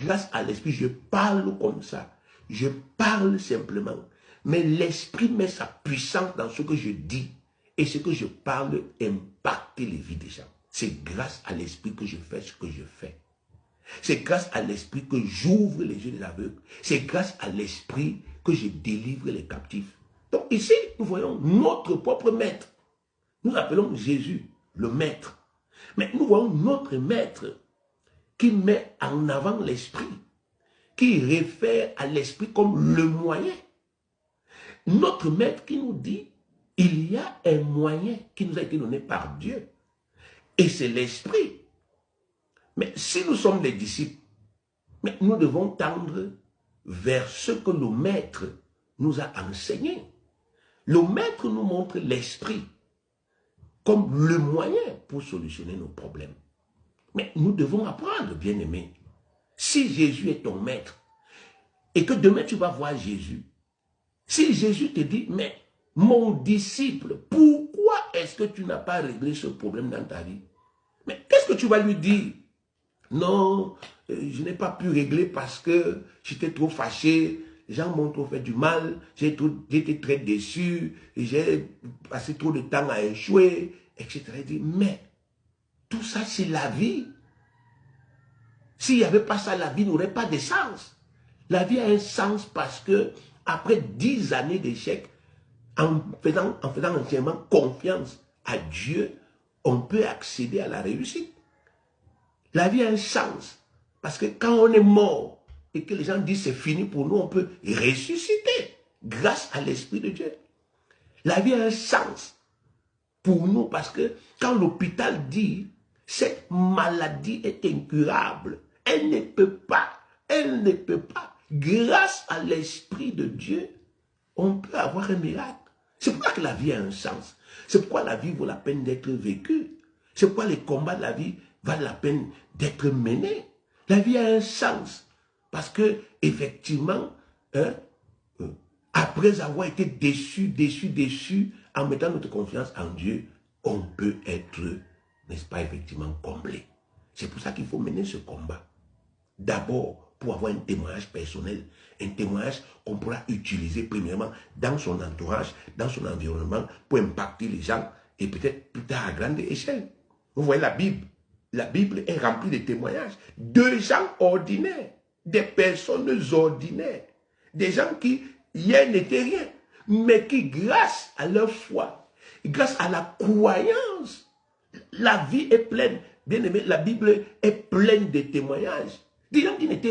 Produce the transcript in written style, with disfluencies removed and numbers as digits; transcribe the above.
grâce à l'esprit, je parle comme ça. Je parle simplement. Mais l'esprit met sa puissance dans ce que je dis. Et ce que je parle impacte les vies des gens. C'est grâce à l'esprit que je fais ce que je fais. C'est grâce à l'esprit que j'ouvre les yeux des aveugles. C'est grâce à l'esprit que je délivre les captifs. Donc ici, nous voyons notre propre maître. Nous appelons Jésus le maître. Mais nous voyons notre maître qui met en avant l'esprit, qui réfère à l'esprit comme le moyen. Notre maître qui nous dit, il y a un moyen qui nous a été donné par Dieu. Et c'est l'esprit. Mais si nous sommes les disciples, mais nous devons tendre vers ce que le maître nous a enseigné. Le maître nous montre l'esprit comme le moyen pour solutionner nos problèmes. Mais nous devons apprendre, bien-aimés. Si Jésus est ton maître, et que demain tu vas voir Jésus, si Jésus te dit, mais mon disciple, pourquoi est-ce que tu n'as pas réglé ce problème dans ta vie? Mais qu'est-ce que tu vas lui dire? Non, je n'ai pas pu régler parce que j'étais trop fâché, les gens m'ont trop fait du mal, j'ai été très déçu, j'ai passé trop de temps à échouer, etc. Il dit, mais tout ça c'est la vie. S'il n'y avait pas ça, la vie n'aurait pas de sens. La vie a un sens parce que après 10 années d'échec, en faisant entièrement confiance à Dieu, on peut accéder à la réussite. La vie a un sens. Parce que quand on est mort et que les gens disent c'est fini pour nous, on peut ressusciter grâce à l'Esprit de Dieu. La vie a un sens pour nous parce que quand l'hôpital dit cette maladie est incurable, elle ne peut pas, grâce à l'Esprit de Dieu, on peut avoir un miracle. C'est pourquoi que la vie a un sens. C'est pourquoi la vie vaut la peine d'être vécue. C'est pourquoi les combats de la vie valent la peine d'être menés. La vie a un sens. Parce que, effectivement, après avoir été déçu, en mettant notre confiance en Dieu, on peut être, n'est-ce pas, effectivement, comblé. C'est pour ça qu'il faut mener ce combat. D'abord, pour avoir un témoignage personnel, un témoignage qu'on pourra utiliser premièrement dans son entourage, dans son environnement, pour impacter les gens et peut-être plus tard à grande échelle. Vous voyez la Bible. La Bible est remplie de témoignages de gens ordinaires, des personnes ordinaires, des gens qui hier n'étaient rien, mais qui grâce à leur foi, grâce à la croyance, la vie est pleine. Bien aimé, la Bible est pleine de témoignages. Des gens qui n'étaient